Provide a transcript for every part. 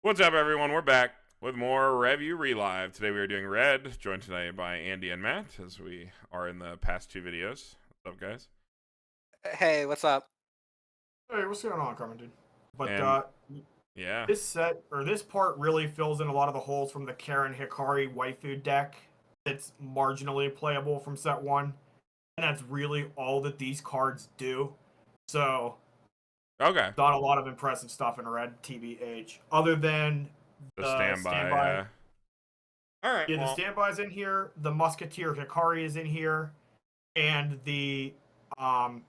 What's up, everyone? We're back with more Revue Relive. Today we are doing Red, joined today by Andy and Matt, as we are in the past two videos. What's up, guys? Hey, what's up? Hey, what's going on, Carmen, dude? But And yeah, this set or this part really fills in a lot of the holes from the Karen Hikari waifu deck. It's marginally playable from set one, and that's really all that these cards do. So, okay. not a lot of impressive stuff in Red, TBH, other than The the standby. standby. All right. Yeah, Well, the standby's in here. The Musketeer Hikari is in here, and the 2/2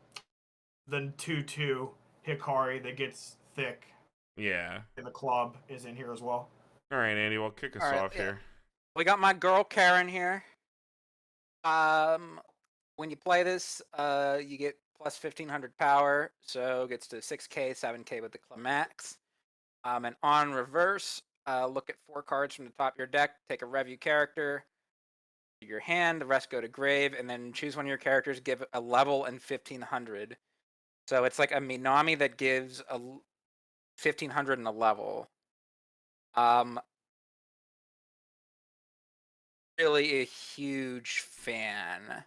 Hikari that gets thick yeah. in the club is in here as well. All right, Andy. Well, kick us off here. We got my girl Karen here. When you play this, you get plus 1500 power, so gets to 6k, 7k with the Climax. And on reverse, look at 4 cards from the top of your deck, take a Revue character, your hand, the rest go to grave, and then choose one of your characters, give a level and 1500. So it's like a Minami that gives a 1500 and a level. Really a huge fan.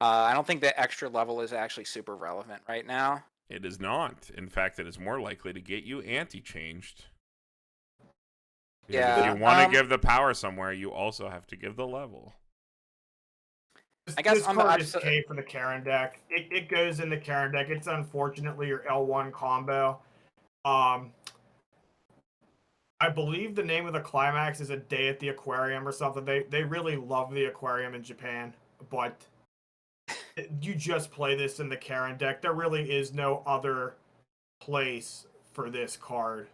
I don't think the extra level is actually super relevant right now. It is not. In fact, it is more likely to get you anti-changed. Yeah. If you want to give the power somewhere, you also have to give the level. I guess this on card the is K for the Karen deck. It goes in the Karen deck. It's unfortunately your L1 combo. I believe the name of the climax is A Day at the Aquarium or something. They really love the aquarium in Japan, but you just play this in the Karen deck. There really is no other place for this card.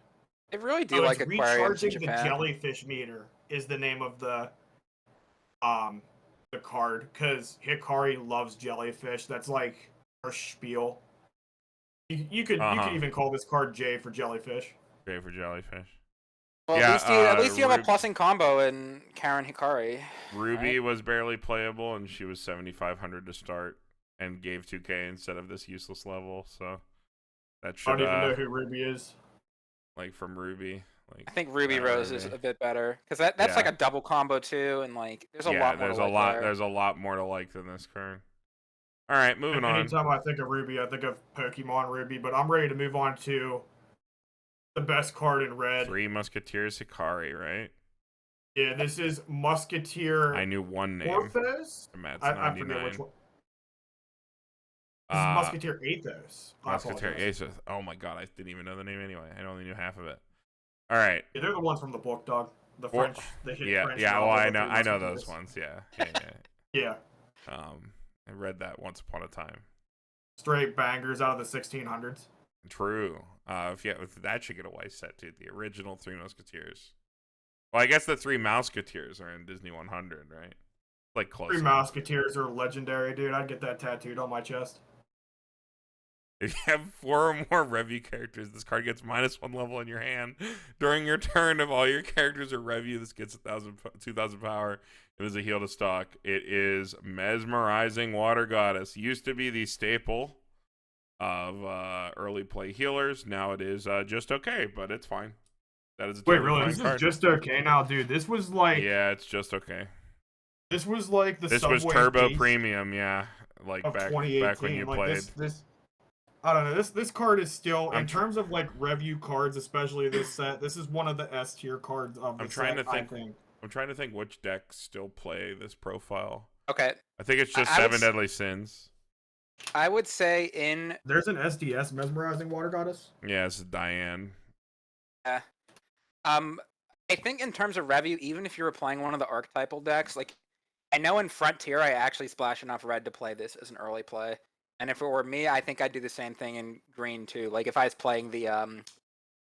They really do like aquariums in Recharging the Japan. Jellyfish Meter is the name of the card, because Hikari loves jellyfish. That's like her spiel. You could even call this card J for jellyfish. J for jellyfish. Well, yeah, at least you have a plussing combo in Karen Hikari. Ruby was barely playable, and she was 7,500 to start, and gave 2k instead of this useless level. So that should. I don't even know who Ruby is. Like from Ruby. Like I think Ruby Rose is a bit better, because that's like a double combo too, and like there's a lot more. There's a lot more to like than this card. All right, moving on. Anytime I think of Ruby, I think of Pokemon Ruby, but I'm ready to move on to the best card in Red. 3 Musketeers Hikari, right? Yeah, this is Musketeer. I knew one name. Orthos? I forget which one. This is Musketeer Athos. Musketeer Athos. Oh my god, I didn't even know the name anyway. I only knew half of it. All right. Yeah, they're the ones from the book, dog. The French. French well, I know those ones. Yeah. I read that once upon a time. Straight bangers out of the 1600s. True. If that should get a Weiss set too. The original 3 Musketeers. Well, I guess the 3 Mouseketeers are in Disney 100, right? Like close. 3 Mouseketeers are legendary, dude. I'd get that tattooed on my chest. If you have 4 or more Revue characters, this card gets -1 level in your hand. During your turn, if all your characters are Revue, this gets 2,000 power. It is a heal to stock. It is Mesmerizing Water Goddess. Used to be the staple of early play healers. Now it is just okay, but it's fine. That is a Wait, really? This is just okay now, dude. This was like... Yeah, it's just okay. This was like the This was Turbo Premium, yeah. Like back when you played. This I don't know. This card is still, in terms of like Revue cards, especially this set, this is one of the S tier cards of the set, I think. I'm trying to think which decks still play this profile. Okay. I think it's just 7 Deadly Sins. I would say there's an SDS Mesmerizing Water Goddess. Yeah, it's Diane. Yeah. I think in terms of Revue, even if you were playing one of the archetypal decks, like I know in Frontier I actually splash enough red to play this as an early play. And if it were me, I think I'd do the same thing in green too. Like if I was playing the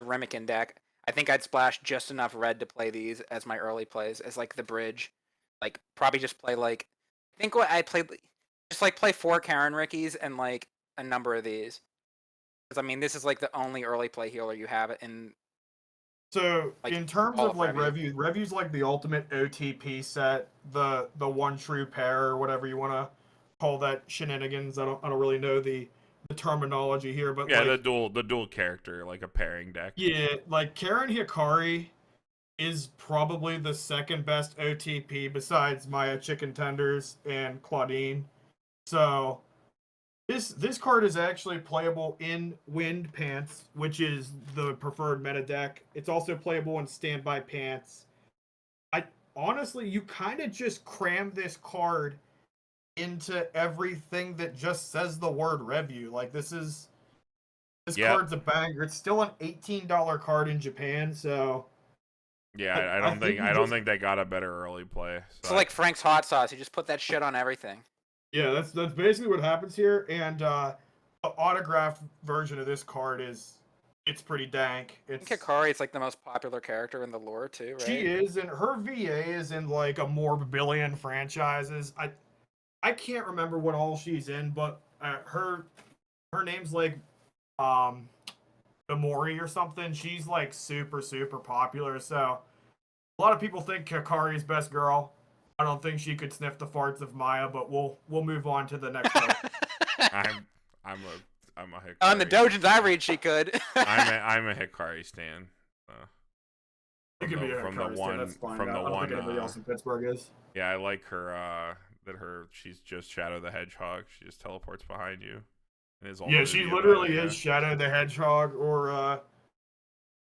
Remikin deck, I think I'd splash just enough red to play these as my early plays, as like the bridge. Like probably just play like, I think what I played, just like play 4 Karen Rickies and like a number of these. Because I mean, this is like the only early play healer you have in. So like, in terms of like Revue's like the ultimate OTP set, the one true pair or whatever you want to call that shenanigans. I don't really know the the terminology here, but Yeah, like the dual character, like a pairing deck. yeah, like Karen Hikari is probably the second best OTP besides Maya Chicken Tenders and Claudine. So this card is actually playable in Wind Pants, which is the preferred meta deck. It's also playable in Standby Pants. I honestly, you kind of just cram this card into everything that just says the word Revue. Like this Yep. card's a banger. It's still an $18 card in Japan, so Yeah, I I don't think think you just they got a better early play. So like Frank's hot sauce, you just put that shit on everything. yeah, that's basically what happens here. And the autographed version of this card it's pretty dank. I think Hikari is like the most popular character in the lore too, right? She is, and her VA is in like a more billion franchises. I can't remember what all she's in, but her name's like Amori or something. She's like super popular. So a lot of people think Hikari's best girl. I don't think she could sniff the farts of Maya, but we'll move on to the next one. I'm a Hikari. On the dojins I read, she could. I'm a Hikari stan. You can be a Hikari stan, that's fine. I don't think anybody else in Pittsburgh is. Yeah, I like her. She's just Shadow the Hedgehog. She just teleports behind you. And is Yeah, she literally is Shadow the Hedgehog, or I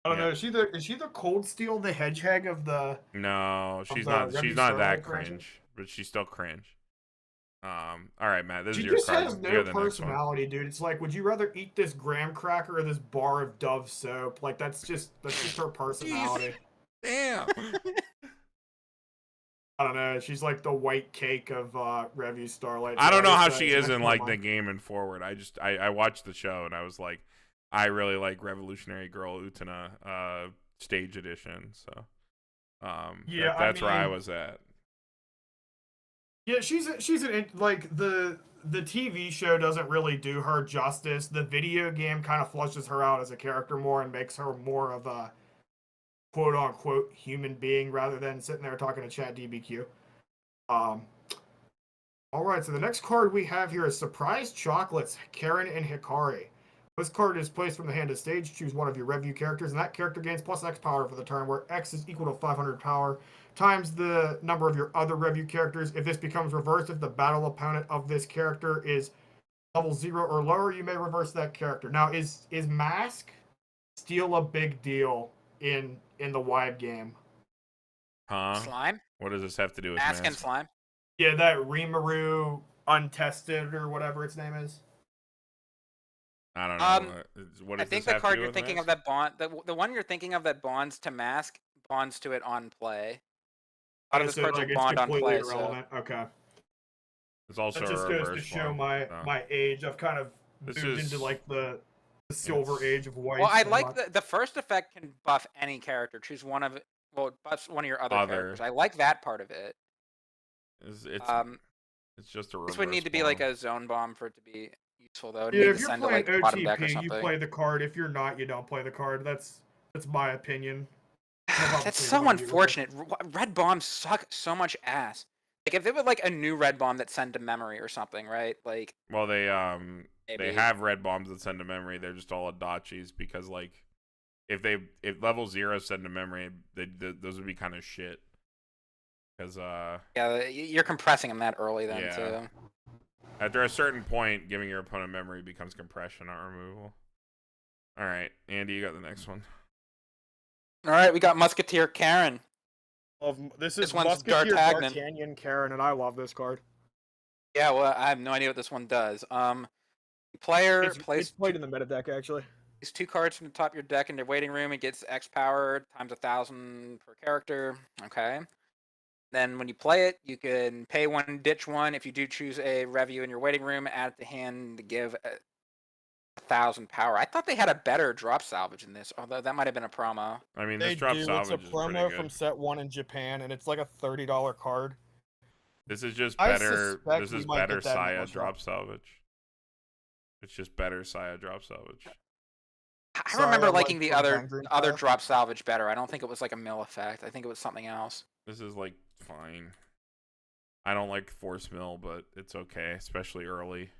don't know. Is she the Cold Steel the Hedgehog of the? No, she's the not. Revue She's not Starlight that Re? cringe, but she's still cringe. All right, Matt. This She is your just card. has You're no the next one. personality, dude. It's like, would you rather eat this graham cracker or this bar of Dove soap? Like that's just her personality. Damn. I don't know. She's like the white cake of Revue Starlight. I don't know how So she it's is in next like one. the game and forward. I watched the show and I was like, I really like Revolutionary Girl Utena stage edition. So Yeah, that's where I mean, was at. Yeah, she's like the TV show doesn't really do her justice. The video game kind of flushes her out as a character more and makes her more of a quote unquote human being rather than sitting there talking to Chat DBQ. All right, so the next card we have here is Surprise Chocolates, Karen and Hikari. This card is placed from the hand to stage. Choose one of your Revue characters, and that character gains plus X power for the turn, where X is equal to 500 power times the number of your other Revue characters. If this becomes reversed, if the battle opponent of this character is level 0 or lower, you may reverse that character. Now, is Mask still a big deal in the wide game? Huh? Slime? What does this have to do with Mask and Mask? slime? Yeah, that Rimuru Untested or whatever its name is. I don't know. What does I think this the have card to do you're with thinking Mask? of that bond, the one you're thinking of that bonds to Mask, bonds to it on play. A lot of this So, cards like, will it's bond on completely play. irrelevant. Okay. It's also That just a goes reverse to show form, my so. my age. I've kind of This moved is- into like the silver age of white. Well, I like the first effect can buff any character. Choose one of it buffs one of your other characters. I like that part of it. It's just a reverse This would need to be like form. a zone bomb for it to be useful though. It'd Yeah, need if to you're send to playing like bottom deck or OTP, you something. play the card. If you're not, you don't play the card. That's my opinion. That's Obviously, so you wanna be unfortunate. Red bombs suck so much ass. Like if they were like a new red bomb that send to memory or something, right? Like Well, they maybe. have red bombs that send to memory. They're just all Adachis because like if level 0 send to memory, those would be kind of shit. Because Yeah, you're compressing them that early then Yeah. too. after a certain point, giving your opponent memory becomes compression, not removal. All right, Andy, you got the next one. All right, we got Musketeer Karen. This This is one's Musketeer D'Artagnan. D'Artagnan Karen, and I love this card. Yeah, well, I have no idea what this one does. Player It's plays played in the meta deck actually. these 2 cards from the top of your deck in your waiting room. It gets X power times 1,000 per character. Okay. Then when you play it, you can pay 1, ditch 1. If you do choose a Revue in your waiting room, add it to hand to give 1,000 power. I thought they had a better drop salvage in this, although that might have been a promo. I mean, They this drop do. It's salvage a is pretty promo good. from set 1 in Japan, and it's like a $30 card. This is just I better. suspect This we is might better get that in Saya English, drop salvage. It's just better Saya drop salvage. I Sorry, remember I'm, like, liking the from other Hungary, other Kyle. drop salvage better. I don't think it was like a mill effect. I think it was something else. This is like fine. I don't like force mill, but it's okay, especially early.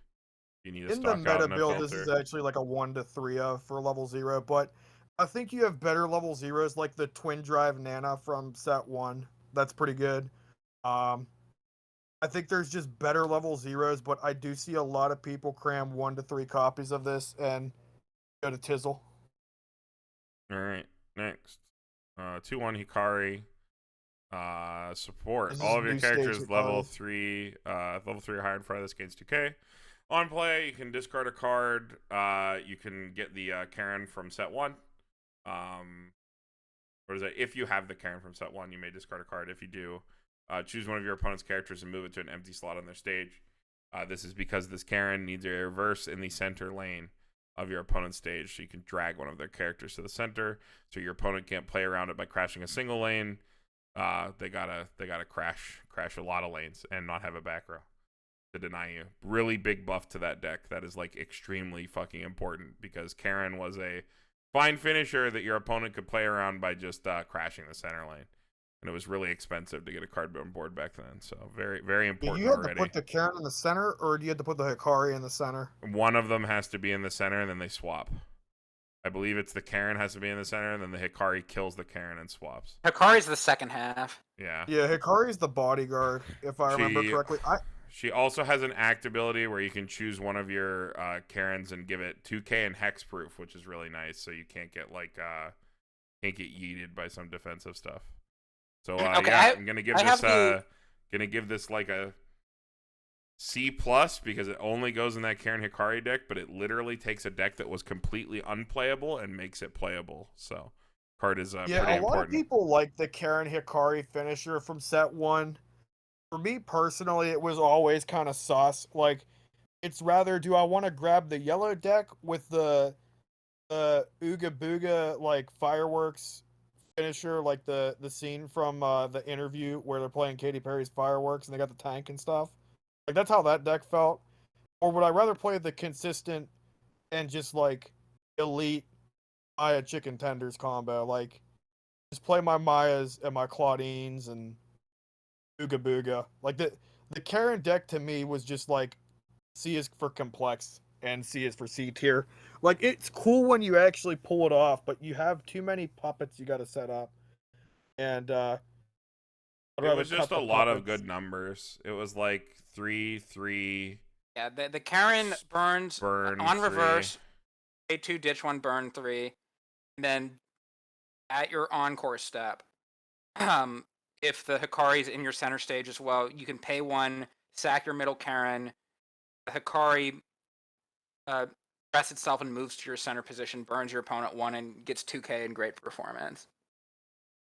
You need to In the stock out meta in a build, this is filter. actually like a 1 to 3 of for level 0, but I think you have better level 0s like the Twin Drive Nana from set 1. That's pretty good. Um, I think there's just better level 0s, but I do see a lot of people cram 1 to 3 copies of this and go to Tizzle. All right, next. 2-1 Hikari. Support. This All is of your new stage characters level Hikari. 3 or higher in front of this gains 2k. On play, you can discard a card. You can get the Karen from set 1. What is it? If you have the Karen from set 1, you may discard a card. If you do, choose one of your opponent's characters and move it to an empty slot on their stage. This is because this Karen needs a reverse in the center lane of your opponent's stage, so you can drag one of their characters to the center, so your opponent can't play around it by crashing a single lane. They gotta crash a lot of lanes and not have a back row to deny you. Really big buff to that deck. That is like extremely fucking important because Karen was a fine finisher that your opponent could play around by just crashing the center lane, and it was really expensive to get a card on board back then. So very, very important. You had already. to put the Karen in the center, or do you have to put the Hikari in the center? One of them has to be in the center, and then they swap. I believe it's the Karen has to be in the center, and then the Hikari kills the Karen and swaps. Hikari's the second half. Yeah. Yeah, Hikari's the bodyguard, if I remember correctly. She also has an act ability where you can choose one of your Karens and give it 2k and hexproof, which is really nice, so you can't get like can't get yeeted by some defensive stuff. So Okay, yeah, I'm gonna give this like a C+ because it only goes in that Karen Hikari deck, but it literally takes a deck that was completely unplayable and makes it playable. So card is pretty important. A lot of people like the Karen Hikari finisher from set 1. For me personally, it was always kind of sus. Like, it's rather, do I want to grab the yellow deck with the Ooga Booga like fireworks finisher, like the scene from the interview where they're playing Katy Perry's Fireworks and they got the tank and stuff. Like, that's how that deck felt. Or would I rather play the consistent and just like elite Maya chicken tenders combo? Like, just play my Mayas and my Claudines and Ooga Booga. Like, the Karen deck to me was just like C is for complex and C is for C tier. Like, it's cool when you actually pull it off, but you have too many puppets you got to set up. And it was just a lot of good numbers. It was like 3-3. Yeah, the Karen burns burn on 3. reverse, pay 2, ditch 1, burn 3, and then at your encore step, if the Hikari's in your center stage as well, you can pay 1, sack your middle Karen. The Hikari rests itself and moves to your center position, burns your opponent 1, and gets 2k in great performance.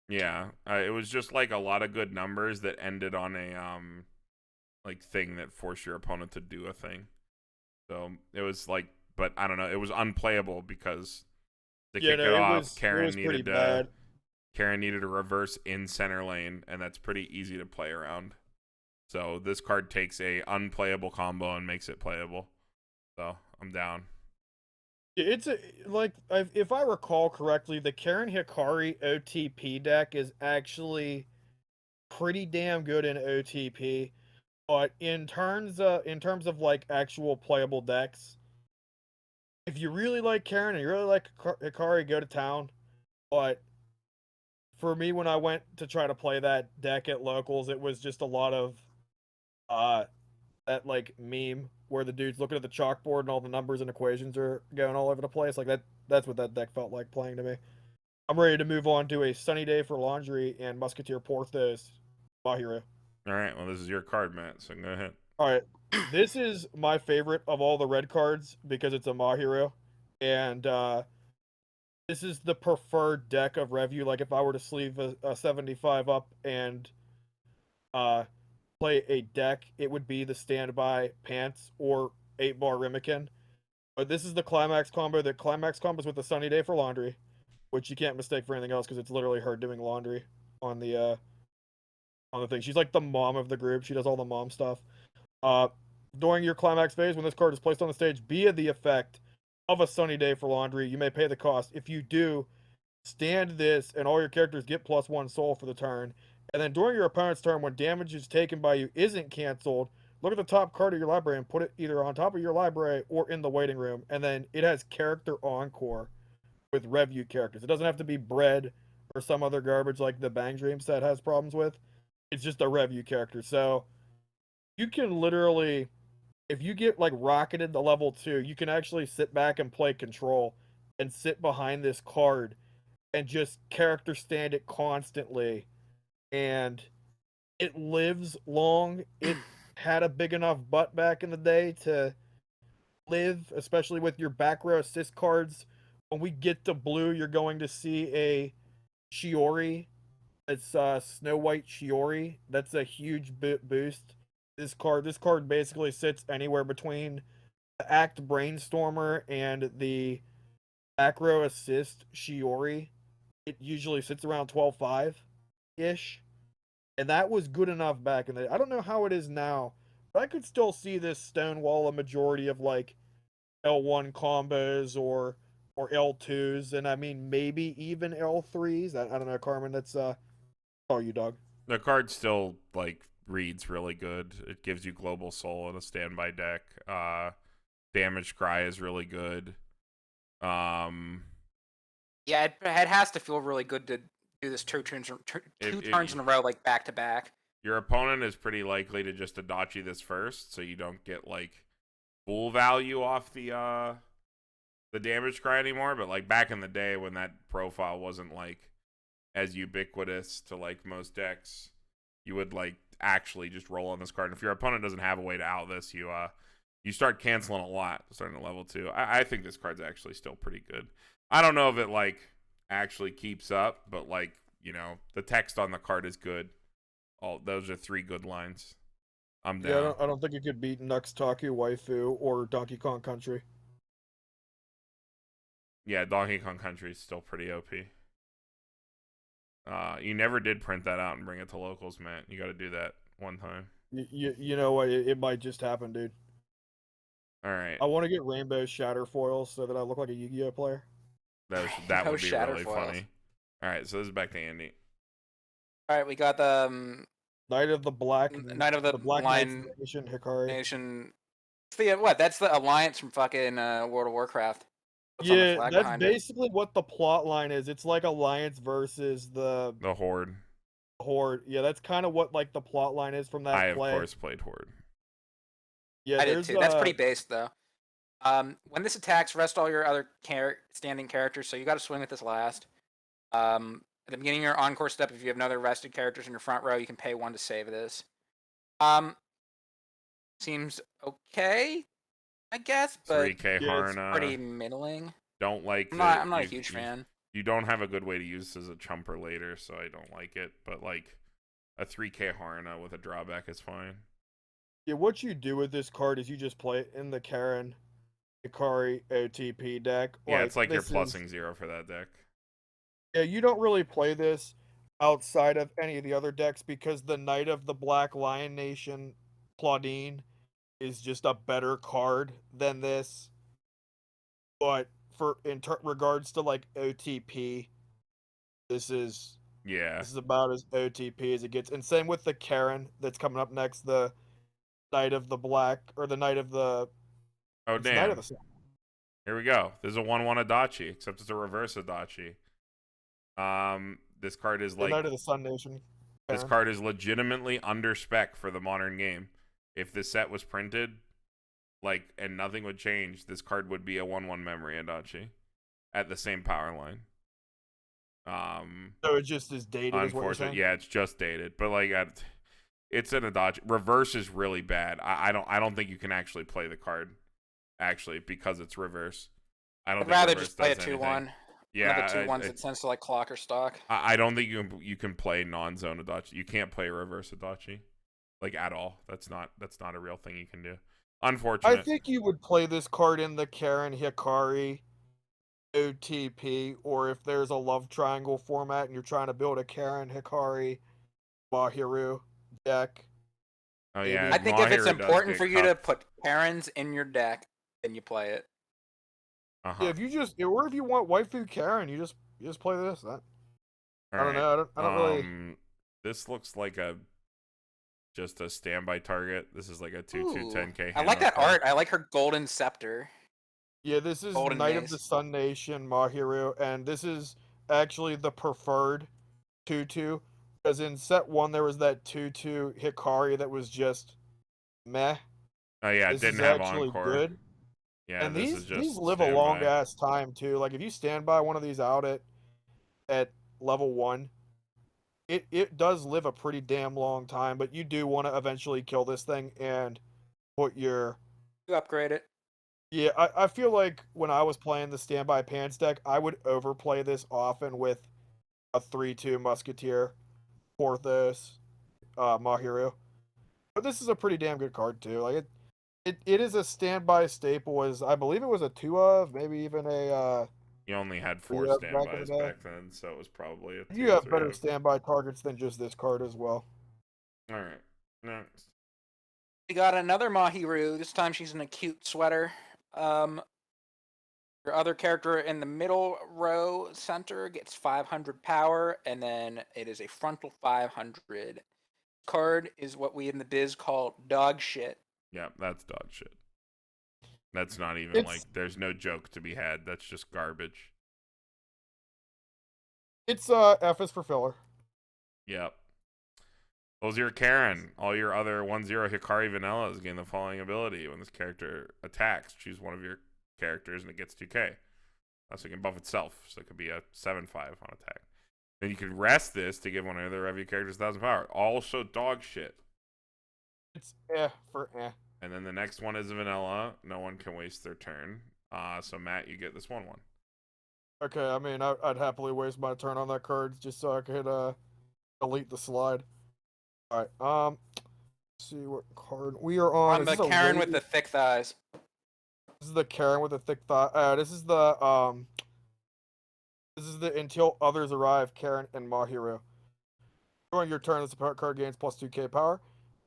Yeah, it was just like a lot of good numbers that ended on a like thing that forced your opponent to do a thing. So it was like, but I don't know, it was unplayable because to kick it off, Karen needed a reverse in center lane, and that's pretty easy to play around. So this card takes a unplayable combo and makes it playable. So I'm down. It's if I recall correctly, the Karen Hikari OTP deck is actually pretty damn good in OTP, but in terms of like actual playable decks, if you really like Karen and you really like Hikari, go to town. But for me, when I went to try to play that deck at locals, it was just a lot of that like meme where the dude's looking at the chalkboard and all the numbers and equations are going all over the place. Like that's what that deck felt like playing to me. I'm ready to move on to a Sunny Day for Laundry and Musketeer Porthos Mahiro. All right, well, this is your card, Matt, so go ahead. All right, this is my favorite of all the red cards because it's a Mahiro, and this is the preferred deck of Revue. Like, if I were to sleeve a 75 up and play a deck, it would be the Standby Pants or 8-bar Rimikin. But this is the Climax combo. The Climax combo is with the Sunny Day for Laundry, which you can't mistake for anything else because it's literally her doing laundry on the thing. She's like the mom of the group. She does all the mom stuff. During your Climax phase, when this card is placed on the stage via the effect of a Sunny Day for Laundry, you may pay the cost. If you do, stand this, and all your characters get +1 soul for the turn. And then during your opponent's turn, when damage is taken by you isn't canceled, look at the top card of your library and put it either on top of your library or in the waiting room, and then it has character encore with Revue characters. It doesn't have to be bread or some other garbage like the Bang Dream set has problems with. It's just a Revue character. So you can literally, if you get like rocketed to level 2, you can actually sit back and play Control and sit behind this card and just character stand it constantly. And it lives long. It had a big enough butt back in the day to live, especially with your back row assist cards. When we get to blue, you're going to see a Shiori. It's Snow White Shiori. That's a huge boost. This card basically sits anywhere between the Act Brainstormer and the back row assist Shiori. It usually sits around 12.5 ish. And that was good enough back in the day. I don't know how it is now, but I could still see this stonewall a majority of like L1 combos or L2s, and I mean maybe even L3s. I don't know, Carmen. That's oh, you dog. The card still like reads really good. It gives you Global Soul in a standby deck. Damage Cry is really good. Yeah, it has to feel really good to do this two turns in a row, like back to back. Your opponent is pretty likely to just Adachi this first, so you don't get like full value off the damage cry anymore. But like back in the day when that profile wasn't like as ubiquitous to like most decks, you would like actually just roll on this card. And if your opponent doesn't have a way to out this, you start canceling a lot starting at level 2. I think this card's actually still pretty good. I don't know if it like actually keeps up, but like, you know, the text on the card is good. All those are 3 good lines. I'm down. Yeah, I don't think it could beat Nuxtaku Waifu or Donkey Kong Country. Yeah, Donkey Kong Country is still pretty OP. You never did print that out and bring it to locals, Matt. You got to do that one time. You know what? It might just happen, dude. All right. I want to get Rainbow Shatter foils so that I look like a Yu-Gi-Oh player. That would be really funny. All right, so this is back to Andy. All right, we got the Knight of the Black Black Line Nation Hikari. Nation. What? That's the alliance from fucking World of Warcraft. Yeah, that's basically what the plot line is. It's like Alliance versus the Horde. Horde. Yeah, that's kind of what like the plot line is from that play. I of course played Horde. Yeah, I did too. That's pretty based though. When this attacks, rest all your other standing characters, so you got to swing with this last. At the beginning of your encore step, if you have another rested characters in your front row, you can pay 1 to save this. Seems okay, I guess, but 3K Harna. It's pretty middling. Don't like. I'm not a huge fan. You don't have a good way to use this as a chumper later, so I don't like it. But like a 3K Harna with a drawback is fine. Yeah, what you do with this card is you just play it in the Karen Hikari OTP deck. Yeah, it's like you're plussing 0 for that deck. Yeah, you don't really play this outside of any of the other decks because the Knight of the Black Lion Nation Claudine is just a better card than this. But for regards to like OTP, this is about as OTP as it gets. And same with the Karen that's coming up next, the Knight of the Black or the Knight of the damn. Knight of the Sun. Here we go. There's a 1/1 Adachi, except it's a reverse Adachi. This card is like Knight of the Sun Nation. This card is legitimately under spec for the modern game. If this set was printed, like, and nothing would change, this card would be a 1/1 memory Adachi at the same power line. So it just is dated. Unfortunately, yeah, it's just dated. But like, it's an Adachi. Reverse is really bad. I don't think you can actually play the card, actually, because it's reverse. I'd rather just play a 2/1. Yeah, the 2/1s that tends to like clock or stock. I don't think you can play non-zone Adachi. You can't play reverse Adachi, like at all. That's not a real thing you can do. Unfortunate. I think you would play this card in the Karen Hikari OTP, or if there's a love triangle format and you're trying to build a Karen Hikari Mahiru deck. Oh yeah, I think if it's important for you to put Karens in your deck, then you play it. Yeah, if you want waifu Karen, you just play this. I don't know. I don't really. This looks like a just a standby target. This is like a 2/2 Ooh, 10k. I like hammer that card. art. I like her golden scepter. Yeah, this is Golden Knight of Maze. the Sun Nation Mahiru, and this is actually the preferred 2/2. Because in set 1, there was that 2/2 Hikari that was just meh. Oh yeah, it This didn't is have actually encore. good. Yeah, And this is these just live a long standby. ass time too. Like if you stand by one of these out at level 1, it does live a pretty damn long time, but you do want to eventually kill this thing and put your You upgrade it. yeah, I feel like when I was playing the standby pants deck, I would overplay this often with a 3/2 Musketeer, Porthos, Mahiru. But this is a pretty damn good card too. Like it is a standby staple. As I believe it was a 2 of, maybe even a You only had 4 3 of back in the standbys day. back then, so it was probably a 2 You or have 3 better of. standby targets than just this card as well. All right, next. We got another Mahiru. This time she's in a cute sweater. Your other character in the middle row center gets 500 power, and then it is a frontal 500. Card is what we in the biz call dog shit. Yeah, that's dog shit. That's not even It's like there's no joke to be had. That's just garbage. it's F is for filler. Yep. Those your Karen. All your other 1/0 Hikari Vanillas gain the following ability. When this character attacks, choose one of your characters and it gets 2k. So it can buff itself. So it could be a 7/5 on attack. Then you can rest this to give one of the Revue characters 1,000 power. Also dog shit. It's for eh. And then the next one is a vanilla. No one can waste their turn. So Matt, you get this 1/1. Okay, I mean I'd happily waste my turn on that card just so I could delete the slide. All right. Let's see what card we are on. On Is the this a Karen lady? with the thick thighs. This is the Karen with the thick thigh. This is the until others arrive Karen and Mahiru. During your turn, this card gains plus 2k power.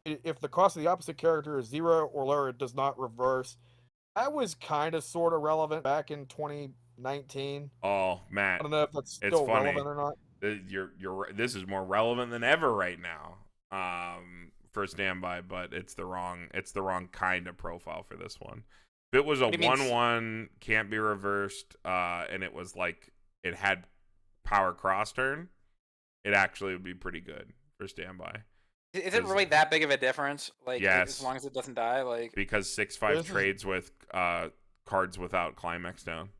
If the cost of the opposite character is 0 or lower, it does not reverse. That was kind of sort of relevant back in 2019. Oh, Matt. I don't know if that's It's still funny. relevant or not. This is more relevant than ever right now. For standby, but it's the wrong kind of profile for this one. If it was a 1/1 can't be reversed, and it was like it had power cross turn, it actually would be pretty good for standby. Is it really that big of a difference? Like, yes, as long as it doesn't die, like because 6/5 trades with cards without climax down.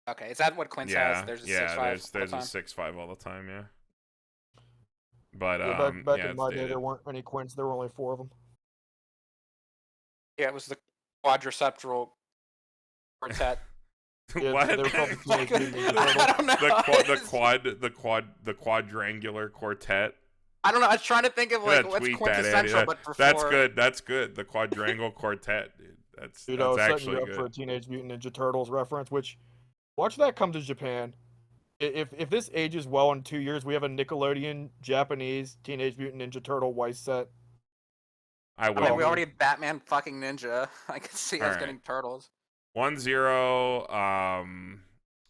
Okay, is that what Quince has? There's a 6/5. There's a 6/5 all the time. Yeah. But Yeah, back in my day, there weren't any Quints. There were only 4 of them. Yeah, it was the quadriceptral quartet. Yeah, what? they were called the Teenage Mutant Ninja I don't know. The quadrangular quartet. I don't know. I was trying to think of like what's tweet quintessential, but for that's 4. good. That's good. The quadrangle quartet, dude. That's I was setting actually you up good. for a Teenage Mutant Ninja Turtles reference. Which, watch that come to Japan. If this ages well in 2 years, we have a Nickelodeon Japanese Teenage Mutant Ninja Turtle Weiss set. I will. I mean, we already have Batman fucking Ninja. I can see us getting Turtles. 1/0,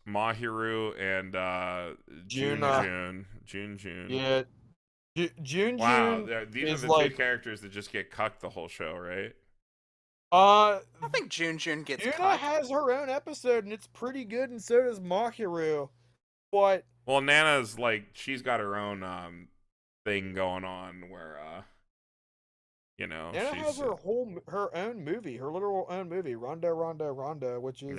Mahiru and June. Yeah, June. Wow, these are the like, 2 characters that just get cucked the whole show, right? I don't think June gets Juna cut. has her own episode, and it's pretty good, and so does Mahiru. But well, Nana's like she's got her own thing going on where Nana has her own movie, her literal own movie, Rondo, which is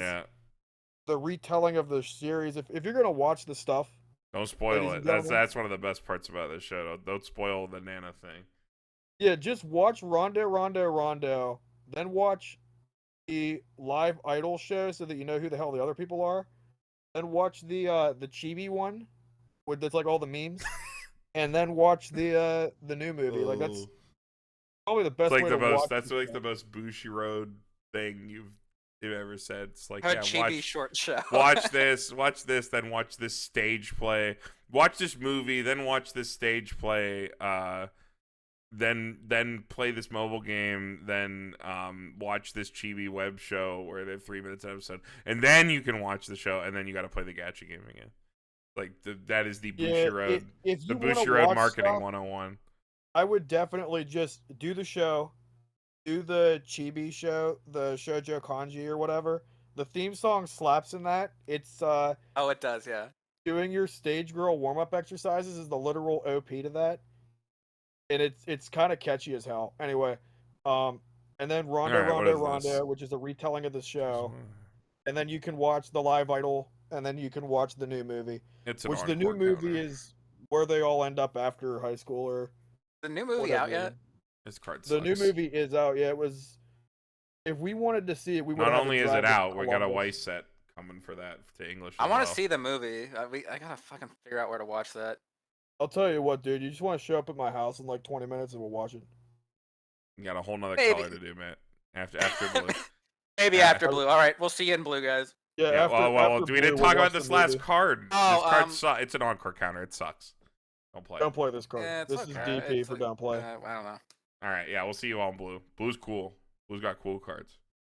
the retelling of the series. If you're gonna watch the stuff, don't spoil it. That's one of the best parts about this show. Don't spoil the Nana thing. Yeah, just watch Rondo, then watch the live idol show so that you know who the hell the other people are. Then watch the Chibi one, with that's like all the memes, and then watch the new movie. Like that's probably the best way to watch. That's like the most Bushiroad thing you've ever said. It's like Chibi short show. watch this, then watch this stage play. Watch this movie, then watch this stage play. Then play this mobile game, then watch this chibi web show where they have 3 minutes an episode, and then you can watch the show, and then you got to play the gacha game again. Like that is the Bushiroad, the Bushiroad marketing 101. I would definitely just do the show, do the Chibi show, the Shoujo Kanji or whatever. The theme song slaps in that. It's Oh, it does, yeah. doing your stage girl warm up exercises is the literal OP to that, and it's kind of catchy as hell. Anyway, and then Rondo Alright, what Rondo is this? Rondo, which is a retelling of the show, and then you can watch the live idol, and then you can watch the new movie, It's an which the new encore movie counter. is where they all end up after high school or The new movie whatever. out yet? This card The new sucks. movie is out. Yeah, it was. If we wanted to see it, we would. Not have only to is drive it to out, we got a Columbus. Weiss set coming for that to English. I as want to well. see the movie. I gotta fucking figure out where to watch that. I'll tell you what, dude. You just want to show up at my house in like 20 minutes and we'll watch it. You got a whole nother Maybe. color to do, Matt. After blue. Maybe Yeah. after blue. All right, we'll see you in blue, guys. Yeah. Yeah, after, well, after we Blue, didn't we'll talk watch about this the last movie. card. Oh, This card sucks. It's an encore counter. It sucks. Don't play. Don't play this card. Yeah, it's this okay. is DP It's for like, don't play. I don't know. All right, yeah, we'll see you all in blue. Blue's cool. Blue's got cool cards.